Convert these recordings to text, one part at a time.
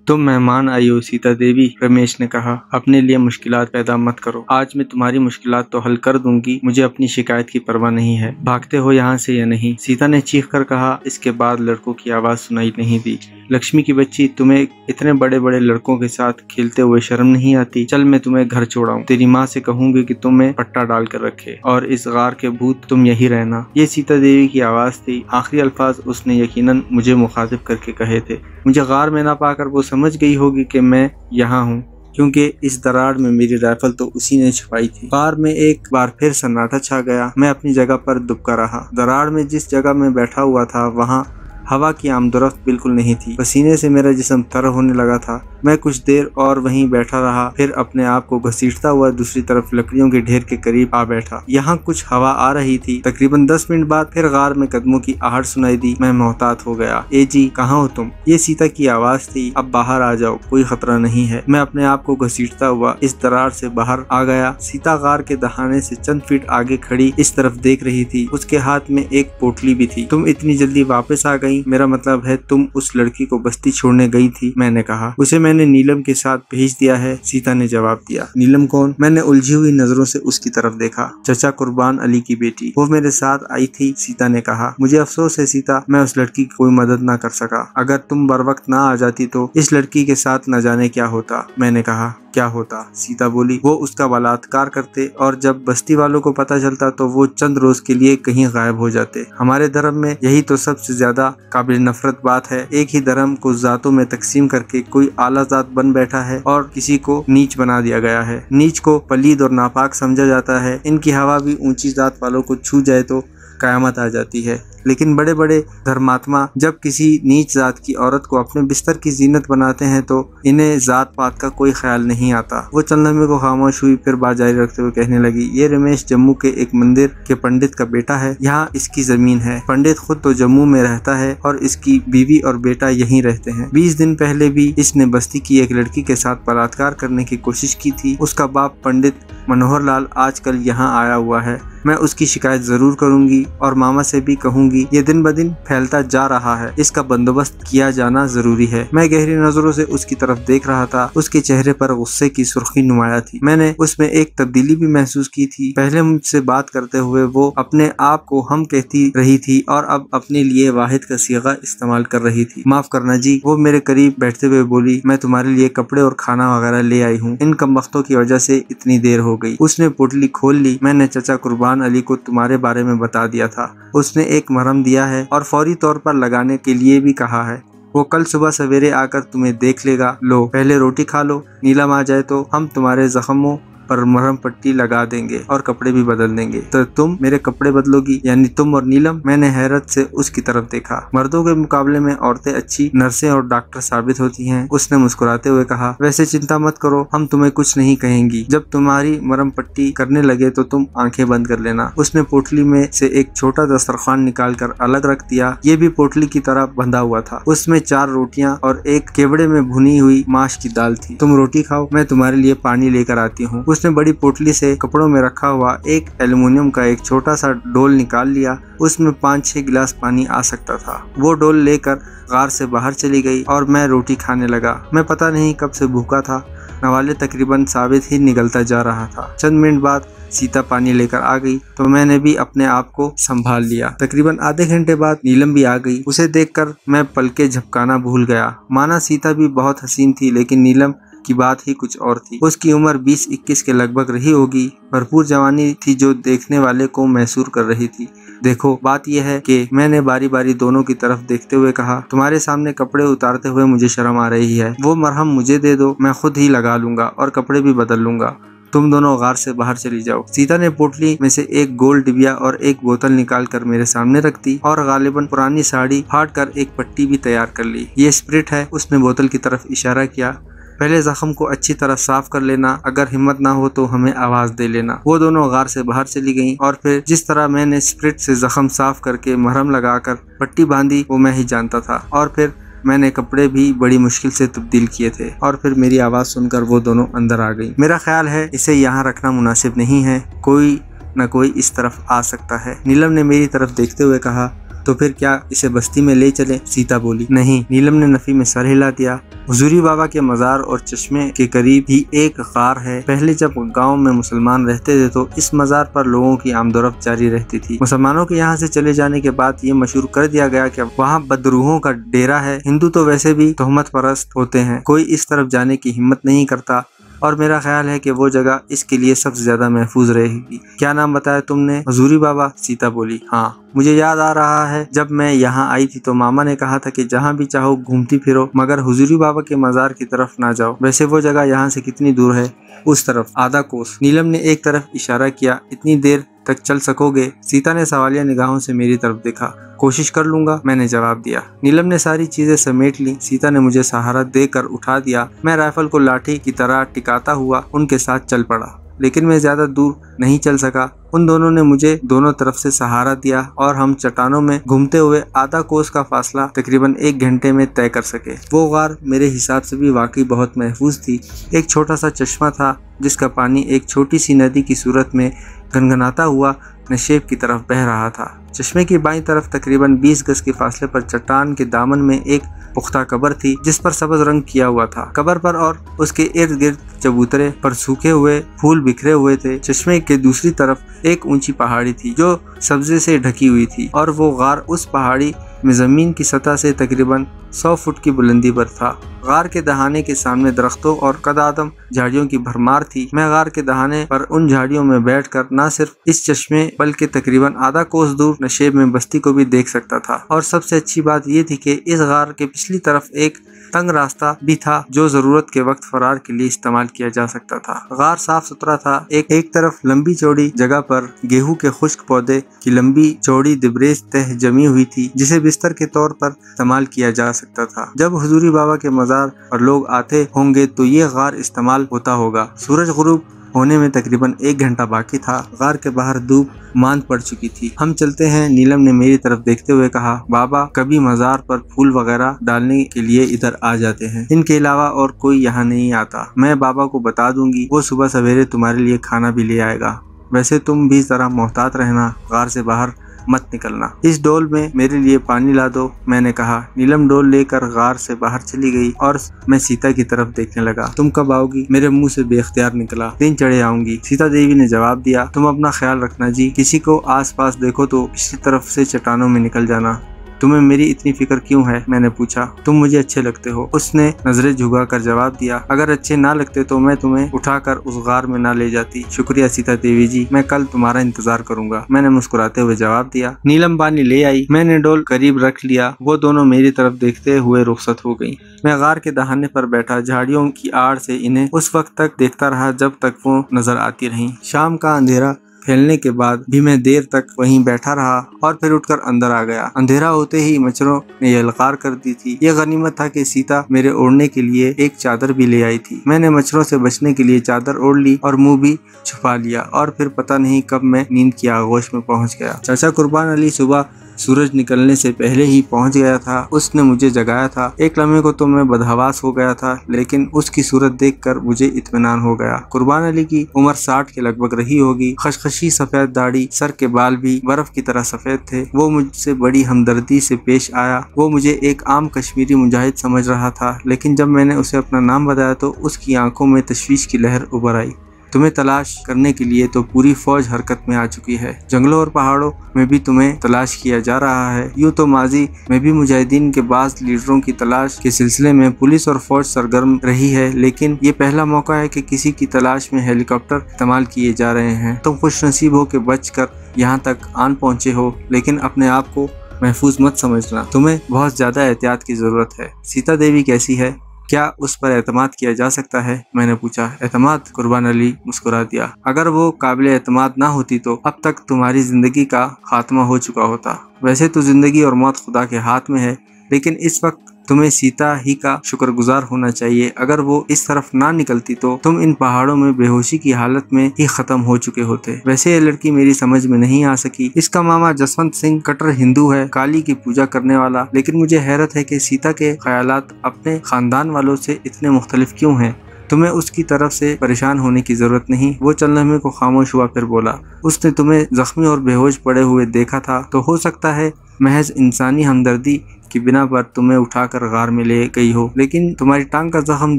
तुम मेहमान आई हो सीता देवी, रमेश ने कहा। अपने लिए मुश्किलात पैदा मत करो। आज मैं तुम्हारी मुश्किलात तो हल कर दूंगी, मुझे अपनी शिकायत की परवाह नहीं है। भागते हो यहाँ से या नहीं? सीता ने चीख कर कहा। इसके बाद लड़कों की आवाज सुनाई नहीं दी। लक्ष्मी की बच्ची, तुम्हें इतने बड़े बड़े लड़कों के साथ खेलते हुए शर्म नहीं आती? चल मैं तुम्हें घर छोड़ाऊं। तेरी माँ से कहूंगी कि तुम्हें पट्टा डाल कर रखे और इस गार के भूत तुम यही रहना। ये सीता देवी की आवाज थी। आखिरी अल्फाज उसने यकीनन मुझे मुखातिब करके कहे थे। मुझे गार में ना पाकर वो समझ गई होगी कि मैं यहाँ हूँ, क्योंकि इस दरार में मेरी राइफल तो उसी ने छुपाई थी। कार में एक बार फिर सन्नाटा छा गया। मैं अपनी जगह पर दुबका रहा। दरार में जिस जगह में बैठा हुआ था वहाँ हवा की आमदोरफ्त बिल्कुल नहीं थी। पसीने से मेरा जिस्म तर होने लगा था। मैं कुछ देर और वहीं बैठा रहा, फिर अपने आप को घसीटता हुआ दूसरी तरफ लकड़ियों के ढेर के करीब आ बैठा। यहाँ कुछ हवा आ रही थी। तकरीबन 10 मिनट बाद फिर गार में कदमों की आहट सुनाई दी। मैं मोहतात हो गया। ए जी, कहाँ हो तुम? ये सीता की आवाज थी। अब बाहर आ जाओ, कोई खतरा नहीं है। मैं अपने आप को घसीटता हुआ इस दरार से बाहर आ गया। सीता गार के दहाने से चंद फीट आगे खड़ी इस तरफ देख रही थी। उसके हाथ में एक पोटली भी थी। तुम इतनी जल्दी वापस आ गई? मेरा मतलब है तुम उस लड़की को बस्ती छोड़ने गई थी, मैंने कहा। उसे मैंने नीलम के साथ भेज दिया है, सीता ने जवाब दिया। नीलम कौन? मैंने उलझी हुई नजरों से उसकी तरफ देखा। चचा कुर्बान अली की बेटी, वो मेरे साथ आई थी, सीता ने कहा। मुझे अफसोस है सीता, मैं उस लड़की की कोई मदद ना कर सका। अगर तुम बर वक्त ना आ जाती तो इस लड़की के साथ न जाने क्या होता, मैंने कहा। क्या होता? सीता बोली। वो उसका बलात्कार करते और जब बस्ती वालों को पता चलता तो वो चंद रोज के लिए कहीं गायब हो जाते। हमारे धर्म में यही तो सबसे ज्यादा काबिल नफरत बात है। एक ही धर्म को जातों में तकसीम करके कोई आला जात बन बैठा है और किसी को नीच बना दिया गया है। नीच को पलीद और नापाक समझा जाता है। इनकी हवा भी ऊंची जात वालों को छू जाए तो कयामत आ जाती है। लेकिन बड़े बड़े धर्मात्मा जब किसी नीच जात की औरत को अपने बिस्तर की जीनत बनाते हैं तो इन्हें जात पात का कोई ख्याल नहीं आता। वो चंद लम्हे को खामोश हुई, फिर बात जारी रखते हुए कहने लगी। ये रमेश जम्मू के एक मंदिर के पंडित का बेटा है। यहाँ इसकी जमीन है। पंडित खुद तो जम्मू में रहता है और इसकी बीवी और बेटा यहीं रहते हैं। 20 दिन पहले भी इसने बस्ती की एक लड़की के साथ बलात्कार करने की कोशिश की थी। उसका बाप पंडित मनोहर लाल आजकल यहाँ आया हुआ है। मैं उसकी शिकायत जरूर करूंगी और मामा से भी कहूंगी। ये दिन ब दिन फैलता जा रहा है, इसका बंदोबस्त किया जाना जरूरी है। मैं गहरी नजरों से उसकी तरफ देख रहा था। उसके चेहरे पर गुस्से की सुर्खी नुमाया थी। मैंने उसमें एक तब्दीली भी महसूस की थी। पहले मुझसे बात करते हुए वो अपने आप को हम कहती रही थी और अब अपने लिए वाहिद का सीगा इस्तेमाल कर रही थी। माफ करना जी, वो मेरे करीब बैठते हुए बोली। मैं तुम्हारे लिए कपड़े और खाना वगैरह ले आई हूँ। इन कमबख्तों की वजह से इतनी देर हो गई। उसने पोटली खोल ली। मैंने चचा कुर्बान अली को तुम्हारे बारे में बता दिया था। उसने एक मरहम दिया है और फौरी तौर पर लगाने के लिए भी कहा है। वो कल सुबह सवेरे आकर तुम्हें देख लेगा। लो, पहले रोटी खा लो। नीलम आ जाए तो हम तुम्हारे जख्मों पर मरहम पट्टी लगा देंगे और कपड़े भी बदल देंगे। तो तुम मेरे कपड़े बदलोगी? यानी तुम और नीलम? मैंने हैरत से उसकी तरफ देखा। मर्दों के मुकाबले में औरतें अच्छी नर्सें और डॉक्टर साबित होती हैं, उसने मुस्कुराते हुए कहा। वैसे चिंता मत करो, हम तुम्हें कुछ नहीं कहेंगी। जब तुम्हारी मरहम पट्टी करने लगे तो तुम आंखें बंद कर लेना। उसने पोटली में से एक छोटा दस्तरखान निकाल कर अलग रख दिया। ये भी पोटली की तरह बंधा हुआ था। उसमें 4 रोटियां और एक केवड़े में भुनी हुई माश की दाल थी। तुम रोटी खाओ, मैं तुम्हारे लिए पानी लेकर आती हूँ। उसने बड़ी पोटली से कपड़ों में रखा हुआ एक एल्युमिनियम का एक छोटा सा डोल निकाल लिया। उसमें 5-6 गिलास पानी आ सकता था। वो डोल लेकर गार से बाहर चली गई और मैं रोटी खाने लगा। मैं पता नहीं कब से भूखा था। नवाले तकरीबन साबित ही निकलता जा रहा था। चंद मिनट बाद सीता पानी लेकर आ गई तो मैंने भी अपने आप को संभाल लिया। तकरीबन आधे घंटे बाद नीलम भी आ गई। उसे देखकर मैं पलके झपकाना भूल गया। माना सीता भी बहुत हसीन थी, लेकिन नीलम की बात ही कुछ और थी। उसकी उम्र 20-21 के लगभग रही होगी। भरपूर जवानी थी जो देखने वाले को मैसूर कर रही थी। देखो, बात यह है कि मैंने बारी बारी दोनों की तरफ देखते हुए कहा। तुम्हारे सामने कपड़े उतारते हुए मुझे शर्म आ रही है। वो मरहम मुझे दे दो, मैं खुद ही लगा लूंगा और कपड़े भी बदल लूंगा। तुम दोनों गार से बाहर चली जाओ। सीता ने पोटली में से एक गोल डिबिया और एक बोतल निकाल कर मेरे सामने रख दी और गालिबन पुरानी साड़ी फाड़ कर एक पट्टी भी तैयार कर ली। ये स्प्रिट है, उसने बोतल की तरफ इशारा किया। पहले जख्म को अच्छी तरह साफ कर लेना। अगर हिम्मत ना हो तो हमें आवाज दे लेना। वो दोनों गार से बाहर चली गईं और फिर जिस तरह मैंने स्प्रिट से जख्म साफ करके मरहम लगाकर पट्टी बांधी वो मैं ही जानता था। और फिर मैंने कपड़े भी बड़ी मुश्किल से तब्दील किए थे और फिर मेरी आवाज सुनकर वो दोनों अंदर आ गई। मेरा ख्याल है इसे यहाँ रखना मुनासिब नहीं है। कोई न कोई इस तरफ आ सकता है। नीलम ने मेरी तरफ देखते हुए कहा। तो फिर क्या इसे बस्ती में ले चले? सीता बोली। नहीं। नीलम ने नफी में सर हिला दिया। हुजूरी बाबा के मजार और चश्मे के करीब ही एक गार है। पहले जब गांव में मुसलमान रहते थे तो इस मजार पर लोगों की आमदोरफ्त जारी रहती थी। मुसलमानों के यहाँ से चले जाने के बाद ये मशहूर कर दिया गया कि वहाँ बदरूहों का डेरा है। हिंदू तो वैसे भी तोहमत परस्त होते हैं, कोई इस तरफ जाने की हिम्मत नहीं करता और मेरा ख्याल है कि वो जगह इसके लिए सबसे ज्यादा महफूज रहेगी। क्या नाम बताया तुमने? हुजूरी बाबा। सीता बोली। हाँ, मुझे याद आ रहा है जब मैं यहाँ आई थी तो मामा ने कहा था कि जहाँ भी चाहो घूमती फिरो, मगर हुजूरी बाबा के मजार की तरफ ना जाओ। वैसे वो जगह यहाँ से कितनी दूर है? उस तरफ, आधा कोस। नीलम ने एक तरफ इशारा किया। इतनी देर तक चल सकोगे? सीता ने सवालिया निगाहों से मेरी तरफ देखा। कोशिश कर लूंगा, मैंने जवाब दिया। नीलम ने सारी चीजें समेट ली। सीता ने मुझे सहारा देकर उठा दिया। मैं राइफल को लाठी की तरह टिकाता हुआ उनके साथ चल पड़ा, लेकिन मैं ज्यादा दूर नहीं चल सका। उन दोनों ने मुझे दोनों तरफ से सहारा दिया और हम चट्टानों में घूमते हुए आधा कोस का फासला तकरीबन 1 घंटे में तय कर सके। वो गार मेरे हिसाब से भी वाकई बहुत महफूज थी। एक छोटा सा चश्मा था जिसका पानी एक छोटी सी नदी की सूरत में गनगनाता हुआ नशेब की तरफ बह रहा था। चश्मे की बाईं तरफ तकरीबन 20 गज के फासले पर चट्टान के दामन में एक पुख्ता कब्र थी जिस पर सब्ज रंग किया हुआ था। कब्र पर और उसके इर्द गिर्द चबूतरे पर सूखे हुए फूल बिखरे हुए थे। चश्मे के दूसरी तरफ एक ऊंची पहाड़ी थी जो सब्जे से ढकी हुई थी और वो गार उस पहाड़ी में जमीन की सतह से तकरीबन 100 फुट की बुलंदी पर था। गार के दहाने के सामने दरख्तों और कदआदम झाड़ियों की भरमार थी। मैं गार के दहाने पर उन झाड़ियों में बैठकर न सिर्फ इस चश्मे बल्कि तकरीबन आधा कोस दूर नशेब में बस्ती को भी देख सकता था। और सबसे अच्छी बात ये थी कि इस गार के पिछली तरफ एक तंग रास्ता भी था जो जरूरत के वक्त फरार के लिए इस्तेमाल किया जा सकता था। गार साफ सुथरा था। एक तरफ लंबी चौड़ी जगह पर गेहूं के खुश्क पौधे की लंबी चौड़ी दिबरेज तह जमी हुई थी जिसे बिस्तर के तौर पर इस्तेमाल किया जा सकता था। जब हुजूरी बाबा के मजार पर लोग आते होंगे तो ये गार इस्तेमाल होता होगा। सूरज गुरूब होने में तकरीबन 1 घंटा बाकी था। गार के बाहर धूप मांद पड़ चुकी थी। हम चलते हैं, नीलम ने मेरी तरफ देखते हुए कहा। बाबा कभी मजार पर फूल वगैरह डालने के लिए इधर आ जाते हैं, इनके अलावा और कोई यहाँ नहीं आता। मैं बाबा को बता दूंगी, वो सुबह सवेरे तुम्हारे लिए खाना भी ले आएगा। वैसे तुम भी जरा मोहतात रहना, गार से बाहर मत निकलना। इस डोल में मेरे लिए पानी ला दो, मैंने कहा। नीलम डोल लेकर गार से बाहर चली गई और मैं सीता की तरफ देखने लगा। तुम कब आओगी? मेरे मुंह से बेख्तियार निकला। दिन चढ़े आऊंगी, सीता देवी ने जवाब दिया। तुम अपना ख्याल रखना जी, किसी को आस पास देखो तो पिछली तरफ से चट्टानों में निकल जाना। तुम्हें मेरी इतनी फिक्र क्यों है? मैंने पूछा। तुम मुझे अच्छे लगते हो, उसने नजरें झुकाकर जवाब दिया। अगर अच्छे ना लगते तो मैं तुम्हें उठाकर उस गार में ना ले जाती। शुक्रिया सीता देवी जी, मैं कल तुम्हारा इंतजार करूंगा, मैंने मुस्कुराते हुए जवाब दिया। नीलम पानी ले आई, मैंने डोल करीब रख लिया। वो दोनों मेरी तरफ देखते हुए रुखसत हो गई। मैं गार के दहाने पर बैठा झाड़ियों की आड़ से इन्हें उस वक्त तक देखता रहा जब तक वो नजर आती रही। शाम का अंधेरा फैलने के बाद भी मैं देर तक वहीं बैठा रहा और फिर उठकर अंदर आ गया। अंधेरा होते ही मच्छरों ने यलकार कर दी थी। ये गनीमत था कि सीता मेरे ओढ़ने के लिए एक चादर भी ले आई थी। मैंने मच्छरों से बचने के लिए चादर ओढ़ ली और मुंह भी छुपा लिया और फिर पता नहीं कब मैं नींद की आगोश में पहुंच गया। चाचा कुर्बान अली सुबह सूरज निकलने से पहले ही पहुंच गया था। उसने मुझे जगाया था। एक लम्हे को तो मैं बदहवास हो गया था, लेकिन उसकी सूरत देखकर मुझे इत्मीनान हो गया। कुर्बान अली की उम्र 60 के लगभग रही होगी। खशखशी सफेद दाढ़ी, सर के बाल भी बर्फ की तरह सफेद थे। वो मुझसे बड़ी हमदर्दी से पेश आया। वो मुझे एक आम कश्मीरी मुजाहिद समझ रहा था, लेकिन जब मैंने उसे अपना नाम बताया तो उसकी आंखों में तशवीश की लहर उभर आई। तुम्हें तलाश करने के लिए तो पूरी फौज हरकत में आ चुकी है। जंगलों और पहाड़ों में भी तुम्हें तलाश किया जा रहा है। यूँ तो माजी में भी मुजाहिदीन के बाज़ लीडरों की तलाश के सिलसिले में पुलिस और फौज सरगर्म रही है, लेकिन ये पहला मौका है कि किसी की तलाश में हेलीकॉप्टर इस्तेमाल किए जा रहे हैं। तुम खुशनसीब हो कि बच कर यहाँ तक आन पहुँचे हो, लेकिन अपने आप को महफूज मत समझना। तुम्हें बहुत ज़्यादा एहतियात की ज़रूरत है। सीता देवी कैसी है? क्या उस पर एतमाद किया जा सकता है? मैंने पूछा। एतमाद? कुर्बान अली मुस्कुरा दिया। अगर वो काबिल एतमाद ना होती तो अब तक तुम्हारी जिंदगी का खात्मा हो चुका होता। वैसे तो जिंदगी और मौत खुदा के हाथ में है, लेकिन इस वक्त तुम्हें सीता ही का शुक्रगुजार होना चाहिए। अगर वो इस तरफ ना निकलती तो तुम इन पहाड़ों में बेहोशी की हालत में ही खत्म हो चुके होते। वैसे ये लड़की मेरी समझ में नहीं आ सकी। इसका मामा जसवंत सिंह कट्टर हिंदू है, काली की पूजा करने वाला, लेकिन मुझे हैरत है कि सीता के ख्यालात अपने खानदान वालों से इतने मुख्तलिफ क्यों हैं। तुम्हें उसकी तरफ से परेशान होने की जरूरत नहीं। वो चंद लम्हे को खामोश हुआ, फिर बोला। उसने तुम्हें जख्मी और बेहोश पड़े हुए देखा था, तो हो सकता है महज इंसानी हमदर्दी की बिना पर तुम्हें उठाकर गार में ले गई हो, लेकिन तुम्हारी टांग का जख्म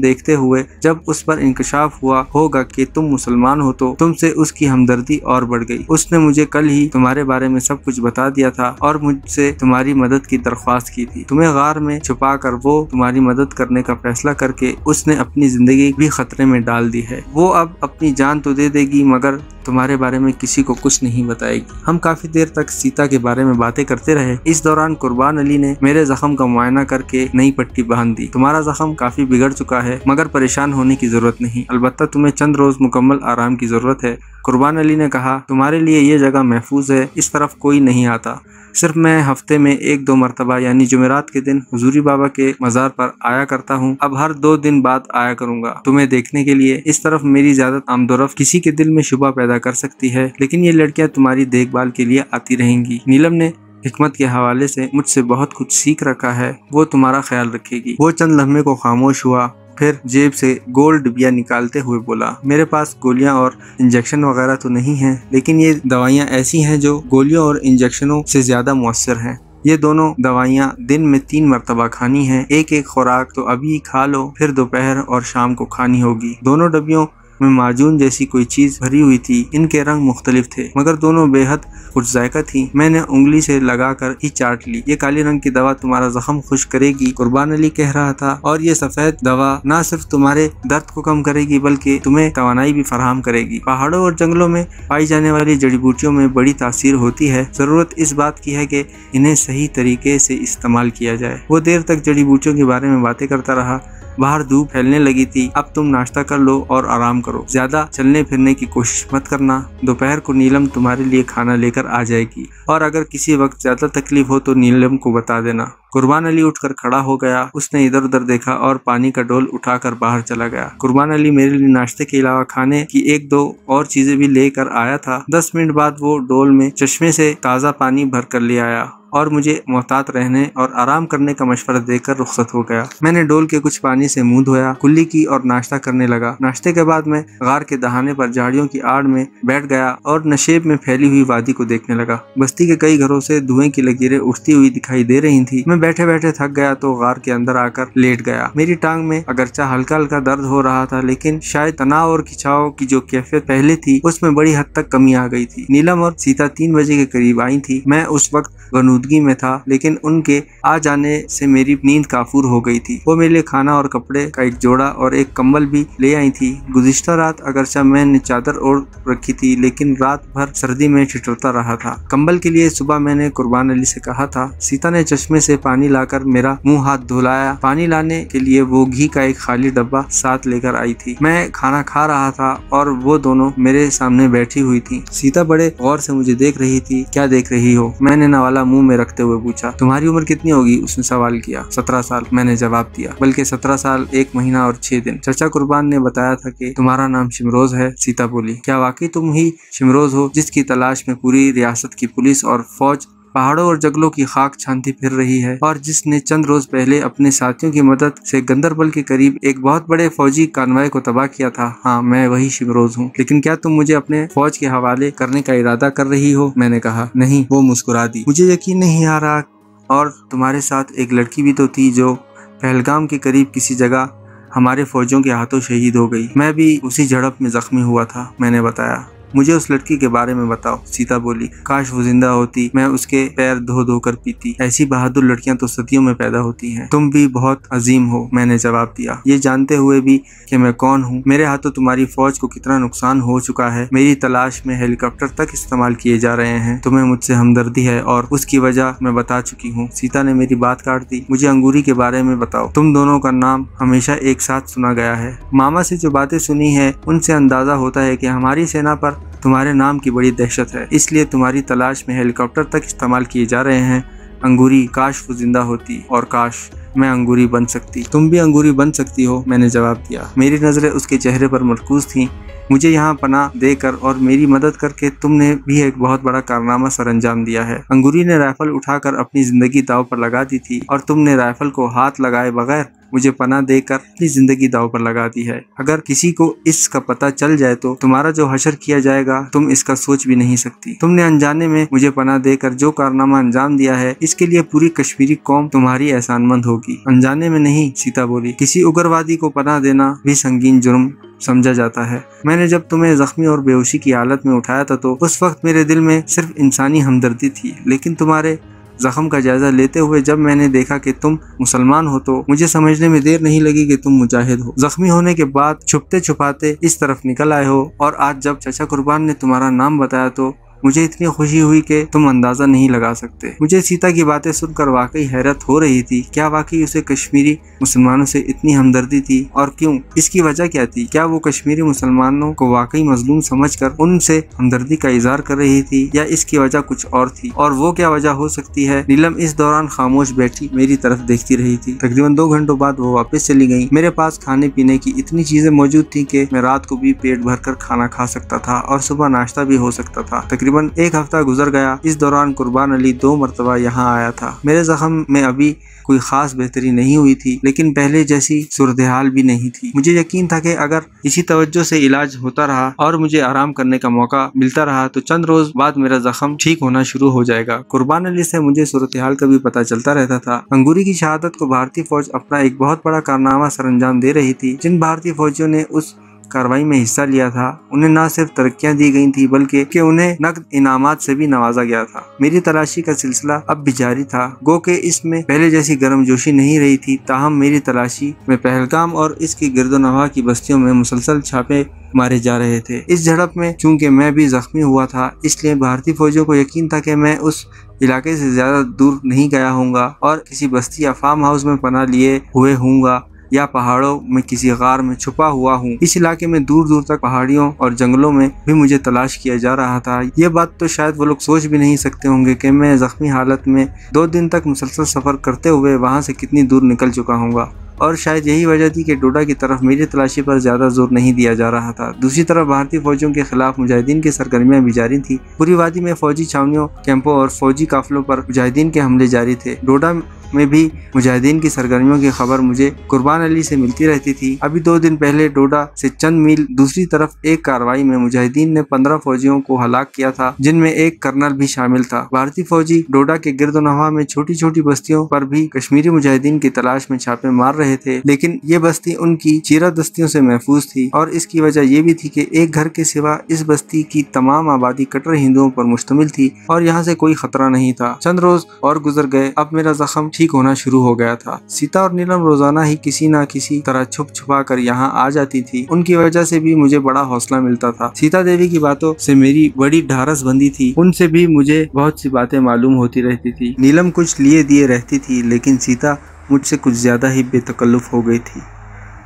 देखते हुए जब उस पर इंकशाफ हुआ होगा कि तुम मुसलमान हो तो तुमसे उसकी हमदर्दी और बढ़ गई। उसने मुझे कल ही तुम्हारे बारे में सब कुछ बता दिया था और मुझसे तुम्हारी मदद की दरख्वास्त की थी। तुम्हें गार में छुपा कर वो तुम्हारी मदद करने का फैसला करके उसने अपनी जिंदगी भी खतरे में डाल दी है। वो अब अपनी जान तो दे देगी मगर तुम्हारे बारे में किसी को कुछ नहीं बताएगी। हम काफी देर तक सीता के बारे में बातें करते रहे। इस दौरान कुर्बान अली ने मेरे जख्म का मुआयना करके नई पट्टी बांध दी। तुम्हारा जख्म काफी बिगड़ चुका है मगर परेशान होने की जरूरत नहीं, अलबत्ता तुम्हें चंद रोज मुकम्मल आराम की जरूरत है। कुर्बान अली ने कहा, तुम्हारे लिए ये जगह महफूज है, इस तरफ कोई नहीं आता। सिर्फ मैं हफ्ते में 1-2 मरतबा यानी जुमेरात के दिन हुजूरी बाबा के मज़ार पर आया करता हूँ। अब हर 2 दिन बाद आया करूँगा तुम्हें देखने के लिए। इस तरफ मेरी ज्यादा आमदोरफ्त किसी के दिल में शुबा पैदा कर सकती है, लेकिन ये लड़कियाँ तुम्हारी देखभाल के लिए आती रहेंगी। नीलम ने हिकमत के हवाले से मुझसे बहुत कुछ सीख रखा है, वो तुम्हारा ख्याल रखेगी। वो चंद लम्हे को खामोश हुआ, फिर जेब से गोल डिबिया निकालते हुए बोला, मेरे पास गोलियां और इंजेक्शन वगैरह तो नहीं हैं, लेकिन ये दवाइयां ऐसी हैं जो गोलियों और इंजेक्शनों से ज्यादा मुअस्सर हैं। ये दोनों दवाइयां दिन में 3 मरतबा खानी है। एक खुराक तो अभी खा लो, फिर दोपहर और शाम को खानी होगी। दोनों डब्बियों में माजून जैसी कोई चीज भरी हुई थी। इनके रंग मुख्तलिफ थे मगर दोनों बेहद कुछ जायका थी। मैंने उंगली से लगाकर ही चाट ली। ये काली रंग की दवा तुम्हारा जख्म खुश करेगी, कुर्बान अली कह रहा था, और ये सफेद दवा न सिर्फ तुम्हारे दर्द को कम करेगी बल्कि तुम्हें तवानाई भी फराहम करेगी। पहाड़ों और जंगलों में पाई जाने वाली जड़ी बूटियों में बड़ी तासीर होती है। जरूरत इस बात की है कि इन्हें सही तरीके से इस्तेमाल किया जाए। वो देर तक जड़ी बूटियों के बारे में बातें करता रहा। बाहर धूप फैलने लगी थी। अब तुम नाश्ता कर लो और आराम करो, ज्यादा चलने फिरने की कोशिश मत करना। दोपहर को नीलम तुम्हारे लिए खाना लेकर आ जाएगी और अगर किसी वक्त ज्यादा तकलीफ हो तो नीलम को बता देना। कुर्बान अली उठकर खड़ा हो गया। उसने इधर उधर देखा और पानी का डोल उठाकर बाहर चला गया। कुर्बान अली मेरे लिए नाश्ते के अलावा खाने की 1-2 और चीजें भी लेकर आया था। 10 मिनट बाद वो डोल में चश्मे से ताज़ा पानी भर कर ले आया और मुझे मोहतात रहने और आराम करने का मशवरा देकर रुखसत हो गया। मैंने डोल के कुछ पानी से मुंह धोया, कुल्ली की और नाश्ता करने लगा। नाश्ते के बाद मैं गार के दहाने पर झाड़ियों की आड़ में बैठ गया और नशेब में फैली हुई वादी को देखने लगा। बस्ती के कई घरों से धुएं की लकीरें उठती हुई दिखाई दे रही थी। मैं बैठे बैठे थक गया तो गार के अंदर आकर लेट गया। मेरी टांग में अगरचा हल्का हल्का दर्द हो रहा था, लेकिन शायद तनाव और खिंचाव की जो कैफियत पहले थी उसमें बड़ी हद तक कमी आ गई थी। नीलम और सीता 3 बजे के करीब आई थी। मैं उस वक्त गनूदगी में था, लेकिन उनके आ जाने से मेरी नींद काफूर हो गई थी। वो मेरे लिए खाना और कपड़े का एक जोड़ा और एक कंबल भी ले आई थी। गुज़िश्ता रात अगरचा मैंने चादर ओढ़ रखी थी, लेकिन रात भर सर्दी में ठिठुरता रहा था। कंबल के लिए सुबह मैंने कुर्बान अली से कहा था। सीता ने चश्मे से पानी लाकर मेरा मुंह हाथ धुलाया। पानी लाने के लिए वो घी का एक खाली डब्बा साथ लेकर आई थी। मैं खाना खा रहा था और वो दोनों मेरे सामने बैठी हुई थी। सीता बड़े गौर से मुझे देख रही थी। क्या देख रही हो? मैंने नवाला मुंह में रखते हुए पूछा। तुम्हारी उम्र कितनी होगी? उसने सवाल किया। 17 साल, मैंने जवाब दिया। बल्कि 17 साल 1 महीना और 6 दिन। चाचा कुर्बान ने बताया था कि तुम्हारा नाम शिमरोज है। सीता बोली। क्या वाकई तुम ही शिमरोज हो जिसकी तलाश में पूरी रियासत की पुलिस और फौज पहाड़ों और जंगलों की खाक छानती फिर रही है, और जिसने चंद रोज पहले अपने साथियों की मदद से गंदरबल के करीब एक बहुत बड़े फौजी कानवाय को तबाह किया था? हाँ, मैं वही शिमरोज हूँ। लेकिन क्या तुम मुझे अपने फौज के हवाले करने का इरादा कर रही हो? मैंने कहा। नहीं। वो मुस्कुरा दी। मुझे यकीन नहीं आ रहा। और तुम्हारे साथ एक लड़की भी तो थी जो पहलगाम के करीब किसी जगह हमारे फौजियों के हाथों शहीद हो गई। मैं भी उसी झड़प में जख्मी हुआ था, मैंने बताया। मुझे उस लड़की के बारे में बताओ, सीता बोली। काश वो जिंदा होती, मैं उसके पैर धो धो कर पीती। ऐसी बहादुर लड़कियां तो सदियों में पैदा होती हैं। तुम भी बहुत अजीम हो, मैंने जवाब दिया, ये जानते हुए भी कि मैं कौन हूँ। मेरे हाथों तुम्हारी फौज को कितना नुकसान हो चुका है। मेरी तलाश में हेलीकॉप्टर तक इस्तेमाल किए जा रहे हैं। तुम्हें मुझसे हमदर्दी है और उसकी वजह मैं बता चुकी हूँ। सीता ने मेरी बात काट दी। मुझे अंगूरी के बारे में बताओ। तुम दोनों का नाम हमेशा एक साथ सुना गया है। मामा से जो बातें सुनी है उनसे अंदाजा होता है कि हमारी सेना पर तुम्हारे नाम की बड़ी दहशत है, इसलिए तुम्हारी तलाश में हेलीकॉप्टर तक इस्तेमाल किए जा रहे हैं। अंगूरी, काश वो जिंदा होती और काश मैं अंगूरी बन सकती। तुम भी अंगूरी बन सकती हो, मैंने जवाब दिया। मेरी नजरें उसके चेहरे पर मरकूज थीं। मुझे यहाँ पनाह देकर और मेरी मदद करके तुमने भी एक बहुत बड़ा कारनामा सरअंजाम दिया है। अंगूरी ने राइफल उठाकर अपनी जिंदगी दांव पर लगा दी थी और तुमने राइफल को हाथ लगाए बगैर मुझे पनाह देकर अपनी जिंदगी दांव पर लगा दी है। अगर किसी को इसका पता चल जाए तो तुम्हारा जो हशर किया जाएगा तुम इसका सोच भी नहीं सकती। तुमने अनजाने में मुझे पनाह देकर जो कारनामा अंजाम दिया है इसके लिए पूरी कश्मीरी कौम तुम्हारी एहसानमंद होगी। अनजाने में नहीं, सीता बोली। किसी उग्रवादी को पनाह देना भी संगीन जुर्म समझा जाता है। मैंने जब तुम्हें जख्मी और बेहोशी की हालत में उठाया था तो उस वक्त मेरे दिल में सिर्फ इंसानी हमदर्दी थी, लेकिन तुम्हारे जख्म का जायजा लेते हुए जब मैंने देखा कि तुम मुसलमान हो तो मुझे समझने में देर नहीं लगी कि तुम मुजाहिद हो। जख्मी होने के बाद छुपते छुपाते इस तरफ निकल आए हो और आज जब चाचा कुर्बान ने तुम्हारा नाम बताया तो मुझे इतनी खुशी हुई कि तुम अंदाजा नहीं लगा सकते। मुझे सीता की बातें सुनकर वाकई हैरत हो रही थी। क्या वाकई उसे कश्मीरी मुसलमानों से इतनी हमदर्दी थी, और क्यों? इसकी वजह क्या थी? क्या वो कश्मीरी मुसलमानों को वाकई मजलूम समझकर उनसे हमदर्दी का इजहार कर रही थी, या इसकी वजह कुछ और थी? और वो क्या वजह हो सकती है? नीलम इस दौरान खामोश बैठी मेरी तरफ देखती रही थी। तकरीबन 2 घंटों बाद वो वापस चली गयी। मेरे पास खाने पीने की इतनी चीजें मौजूद थी कि मैं रात को भी पेट भर कर खाना खा सकता था और सुबह नाश्ता भी हो सकता था। तकरीबन 1 हफ्ता गुजर गया। इस दौरान कुर्बान अली 2 मरतबा यहाँ आया था। मेरे जख्म में अभी कोई खास बेहतरी नहीं हुई थी, लेकिन पहले जैसी सूरत हाल भी नहीं थी। मुझे यकीन था कि अगर इसी तवज्जो से इलाज होता रहा और मुझे आराम करने का मौका मिलता रहा तो चंद रोज बाद मेरा जख्म ठीक होना शुरू हो जाएगा। कुर्बान अली से मुझे सूरत हाल का भी पता चलता रहता था। अंगूरी की शहादत को भारतीय फौज अपना एक बहुत बड़ा कारनामा सरअंजाम दे रही थी। जिन भारतीय फौजियों ने उस कार्रवाई में हिस्सा लिया था उन्हें न सिर्फ तरक्कियां दी गई थी बल्कि उन्हें नकद इनामात से भी नवाजा गया था। मेरी तलाशी का सिलसिला अब भी जारी था। गो के इसमें पहले जैसी गर्मजोशी नहीं रही थी, ताहम मेरी तलाशी में पहलगाम और इसकी गिरदोनवा की बस्तियों में मुसलसल छापे मारे जा रहे थे। इस झड़प में चूंकि मैं भी जख्मी हुआ था, इसलिए भारतीय फौजियों को यकीन था कि मैं उस इलाके से ज्यादा दूर नहीं गया हूँगा और किसी बस्ती या फार्म हाउस में पनाह लिए हुए हूँगा या पहाड़ों में किसी गार में छुपा हुआ हूँ। इस इलाके में दूर दूर तक पहाड़ियों और जंगलों में भी मुझे तलाश किया जा रहा था। ये बात तो शायद वो लोग सोच भी नहीं सकते होंगे कि मैं जख्मी हालत में 2 दिन तक मुसलसल सफर करते हुए वहाँ से कितनी दूर निकल चुका हूँगा। और शायद यही वजह थी कि डोडा की तरफ मेरी तलाशी पर ज्यादा जोर नहीं दिया जा रहा था। दूसरी तरफ भारतीय फौजियों के खिलाफ मुजाहिदीन की सरगर्मियां भी जारी थी। पूरी वादी में फौजी छावनियों, कैंपों और फौजी काफिलों पर मुजाहिदीन के हमले जारी थे। डोडा में भी मुजाहिदीन की सरगर्मियों की खबर मुझे कुर्बान अली से मिलती रहती थी। अभी 2 दिन पहले डोडा से चंद मील दूसरी तरफ एक कार्रवाई में मुजाहिदीन ने 15 फौजियों को हलाक किया था, जिनमें एक कर्नल भी शामिल था। भारतीय फौजी डोडा के गिरदोनवा में छोटी छोटी बस्तियों पर भी कश्मीरी मुजाहिदीन की तलाश में छापे मार रहे थे, लेकिन ये बस्ती उनकी चीरा दस्तियों से महफूज थी। और इसकी वजह ये भी थी कि एक घर के सिवा इस बस्ती की तमाम आबादी कट्टर हिंदुओं पर मुश्तमिल थी और यहाँ से कोई खतरा नहीं था। चंद रोज और गुजर गए। अब मेरा जख्म ठीक होना शुरू हो गया था। सीता और नीलम रोजाना ही किसी न किसी तरह छुप छुपा कर यहाँ आ जाती थी। उनकी वजह से भी मुझे बड़ा हौसला मिलता था। सीता देवी की बातों से मेरी बड़ी ढारस बंदी थी। उनसे भी मुझे बहुत सी बातें मालूम होती रहती थी। नीलम कुछ लिए दिए रहती थी, लेकिन सीता मुझसे कुछ ज्यादा ही बेतकल्लुफ हो गई थी।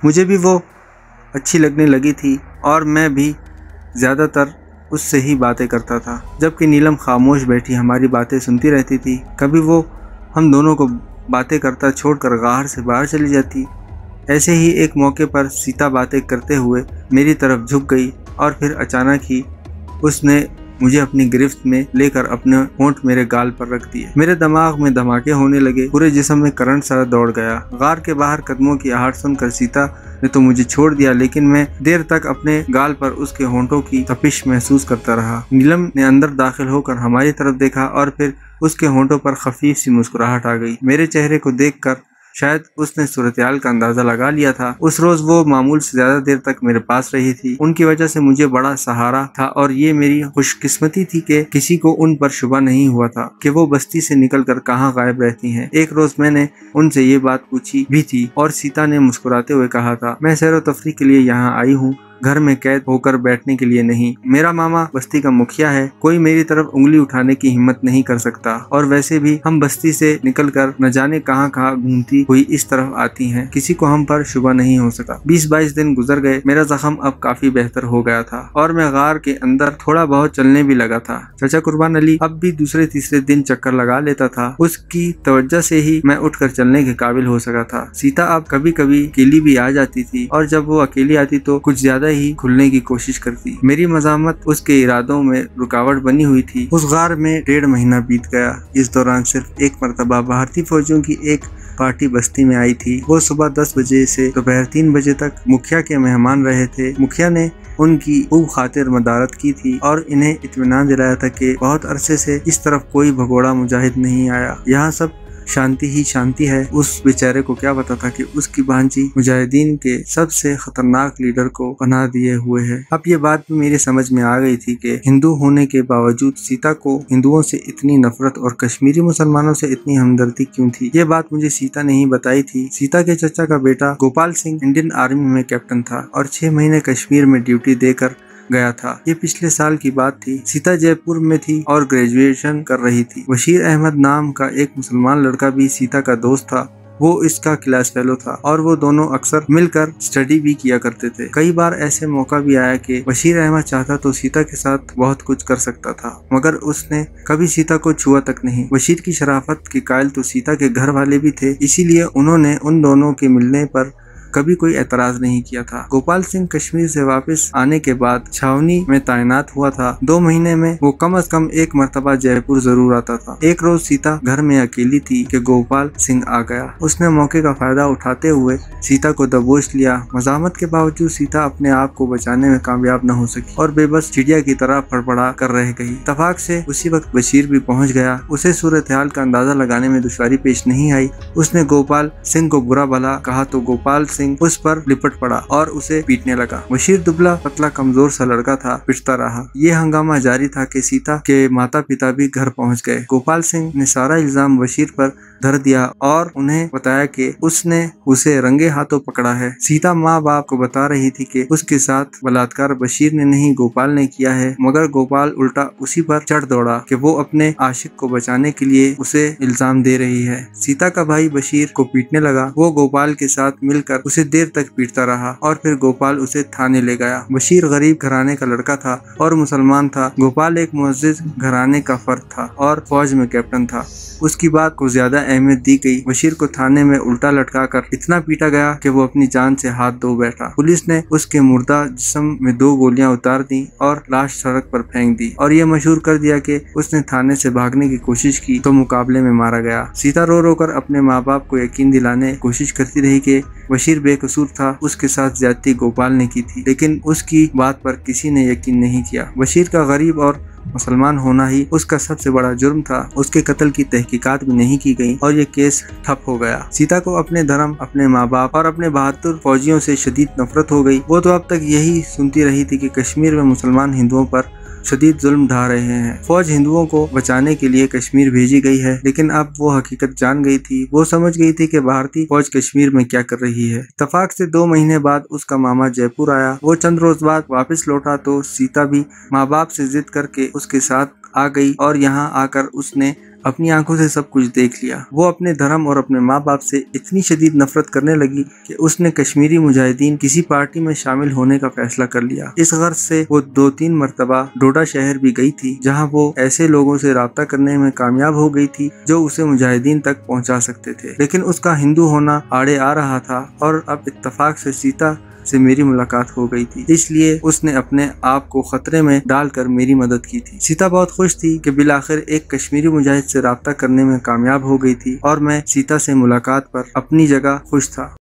मुझे भी वो अच्छी लगने लगी थी और मैं भी ज्यादातर उससे ही बातें करता था, जबकि नीलम खामोश बैठी हमारी बातें सुनती रहती थी। कभी वो हम दोनों को बातें करता छोड़कर गार से बाहर चली जाती। ऐसे ही एक मौके पर सीता बातें करते हुए मेरी तरफ झुक गई और फिर अचानक ही उसने मुझे अपनी गिरफ्त में लेकर अपने होंठ मेरे गाल पर रख दिए। मेरे दिमाग में धमाके होने लगे, पूरे जिस्म में करंट सा दौड़ गया। गार के बाहर कदमों की आहट सुनकर सीता ने तो मुझे छोड़ दिया, लेकिन मैं देर तक अपने गाल पर उसके होंठों की तपिश महसूस करता रहा। नीलम ने अंदर दाखिल होकर हमारी तरफ देखा और फिर उसके होंठों पर खफीफ सी मुस्कुराहट आ गई। मेरे चेहरे को देखकर शायद उसने सूरत-ए-हाल का अंदाजा लगा लिया था। उस रोज वो मामूल से ज्यादा देर तक मेरे पास रही थी। उनकी वजह से मुझे बड़ा सहारा था और ये मेरी खुशकिस्मती थी कि किसी को उन पर शुबा नहीं हुआ था कि वो बस्ती से निकलकर कहाँ गायब रहती हैं। एक रोज मैंने उनसे ये बात पूछी भी थी और सीता ने मुस्कुराते हुए कहा था, मैं सैर व तफरीह के लिए यहाँ आई हूँ, घर में कैद होकर बैठने के लिए नहीं। मेरा मामा बस्ती का मुखिया है, कोई मेरी तरफ उंगली उठाने की हिम्मत नहीं कर सकता। और वैसे भी हम बस्ती से निकलकर न जाने कहां कहां घूमती हुई इस तरफ आती हैं, किसी को हम पर शुबा नहीं हो सका। 20-22 दिन गुजर गए। मेरा जख्म अब काफी बेहतर हो गया था और मैं गार के अंदर थोड़ा बहुत चलने भी लगा था। चाचा कुर्बान अली अब भी दूसरे तीसरे दिन चक्कर लगा लेता था। उसकी तवज्जो से ही मैं उठकर चलने के काबिल हो सका था। सीता अब कभी कभी अकेली भी आ जाती थी और जब वो अकेली आती तो कुछ ज्यादा ही खुलने की कोशिश करती। मेरी मज़ामत उसके इरादों में रुकावट बनी हुई थी। उस गार में 1.5 महीना बीत गया। इस दौरान सिर्फ एक मरतबा भारतीय फौजियों की एक पार्टी बस्ती में आई थी। वो सुबह 10 बजे से दोपहर 3 बजे तक मुखिया के मेहमान रहे थे। मुखिया ने उनकी खूब खातिर मदारत की थी और इन्हें इत्मीनान दिलाया था कि बहुत अरसे से इस तरफ कोई भगोड़ा मुजाहिद नहीं आया, यहाँ सब शांति ही शांति है। उस बेचारे को क्या पता था कि उसकी भांजी मुजाहिदीन के सबसे खतरनाक लीडर को पनाह दिए हुए है। अब ये बात भी मेरी समझ में आ गई थी कि हिंदू होने के बावजूद सीता को हिंदुओं से इतनी नफरत और कश्मीरी मुसलमानों से इतनी हमदर्दी क्यों थी। ये बात मुझे सीता ने ही बताई थी। सीता के चचा का बेटा गोपाल सिंह इंडियन आर्मी में कैप्टन था और 6 महीने कश्मीर में ड्यूटी देकर गया था। ये पिछले साल की बात थी। सीता जयपुर में थी और ग्रेजुएशन कर रही थी। बशीर अहमद नाम का एक मुसलमान लड़का भी सीता का दोस्त था। वो इसका क्लास फेलो था और वो दोनों अक्सर मिलकर स्टडी भी किया करते थे। कई बार ऐसे मौका भी आया कि बशीर अहमद चाहता तो सीता के साथ बहुत कुछ कर सकता था, मगर उसने कभी सीता को छुआ तक नहीं। बशीर की शराफत के कायल तो सीता के घर वाले भी थे, इसीलिए उन्होंने उन दोनों के मिलने पर कभी कोई एतराज नहीं किया था। गोपाल सिंह कश्मीर से वापस आने के बाद छावनी में तैनात हुआ था। 2 महीने में वो कम से कम एक मरतबा जयपुर जरूर आता था। एक रोज सीता घर में अकेली थी कि गोपाल सिंह आ गया। उसने मौके का फायदा उठाते हुए सीता को दबोच लिया। मज़ामत के बावजूद सीता अपने आप को बचाने में कामयाब न हो सकी और बेबस चिड़िया की तरह फड़फड़ा कर रह गई। इत्तफाक से उसी वक्त बशीर भी पहुंच गया। उसे सूरत हाल का अंदाजा लगाने में दुश्वारी पेश नहीं आई। उसने गोपाल सिंह को बुरा भला कहा तो गोपाल सिंह उस पर लिपट पड़ा और उसे पीटने लगा। बशीर दुबला पतला कमजोर सा लड़का था, पिटता रहा। ये हंगामा जारी था कि सीता के माता पिता भी घर पहुंच गए। गोपाल सिंह ने सारा इल्जाम बशीर पर धर दिया और उन्हें बताया कि उसने उसे रंगे हाथों पकड़ा है। सीता माँ बाप को बता रही थी कि उसके साथ बलात्कार बशीर ने नहीं गोपाल ने किया है, मगर गोपाल उल्टा उसी पर चढ़ दौड़ा कि वो अपने आशिक को बचाने के लिए उसे इल्जाम दे रही है। सीता का भाई बशीर को पीटने लगा। वो गोपाल के साथ मिलकर उसे देर तक पीटता रहा और फिर गोपाल उसे थाने ले गया। बशीर गरीब घराने का लड़का था और मुसलमान था। गोपाल एक मुअज़्ज़िज़ घराने का फर्द था और फौज में कैप्टन था। उसकी बात को ज्यादा अहमियत दी गई। बशीर को थाने में उल्टा लटका कर इतना पीटा गया कि वो अपनी जान से हाथ धो बैठा। पुलिस ने उसके मुर्दा जिस्म में 2 गोलियां उतार दी और लाश सड़क पर फेंक दी और ये मशहूर कर दिया कि उसने थाने से भागने की कोशिश की तो मुकाबले में मारा गया। सीता रो रो कर अपने माँ बाप को यकीन दिलाने की कोशिश करती रही कि बशीर बेकसूर था, उसके साथ ज्यादती गोपाल ने की थी, लेकिन उसकी बात पर किसी ने यकीन नहीं किया। बशीर का गरीब और मुसलमान होना ही उसका सबसे बड़ा जुर्म था। उसके कत्ल की तहकीकात भी नहीं की गई और ये केस ठप हो गया। सीता को अपने धर्म, अपने माँ बाप और अपने बहादुर फौजियों से शदीद नफरत हो गई। वो तो अब तक यही सुनती रही थी कि कश्मीर में मुसलमान हिंदुओं पर शदीद जुल्म ढा रहे हैं। फौज हिंदुओं को बचाने के लिए कश्मीर भेजी गई है, लेकिन अब वो हकीकत जान गई थी। वो समझ गई थी कि भारतीय फौज कश्मीर में क्या कर रही है। इत्तफाक से 2 महीने बाद उसका मामा जयपुर आया। वो चंद रोज बाद वापस लौटा तो सीता भी माँ बाप से जिद करके उसके साथ आ गई और यहाँ आकर उसने अपनी आंखों से सब कुछ देख लिया। वो अपने धर्म और अपने माँ बाप से इतनी शदीद नफरत करने लगी कि उसने कश्मीरी मुजाहिदीन किसी पार्टी में शामिल होने का फैसला कर लिया। इस गर्ज से वो 2-3 मरतबा डोडा शहर भी गई थी, जहाँ वो ऐसे लोगों से राब्ता करने में कामयाब हो गई थी जो उसे मुजाहिदीन तक पहुँचा सकते थे। लेकिन उसका हिंदू होना आड़े आ रहा था और अब इत्तफाक से सीता से मेरी मुलाकात हो गई थी, इसलिए उसने अपने आप को खतरे में डालकर मेरी मदद की थी। सीता बहुत खुश थी कि बिलाखिर एक कश्मीरी मुजाहिद से राब्ता करने में कामयाब हो गई थी और मैं सीता से मुलाकात पर अपनी जगह खुश था।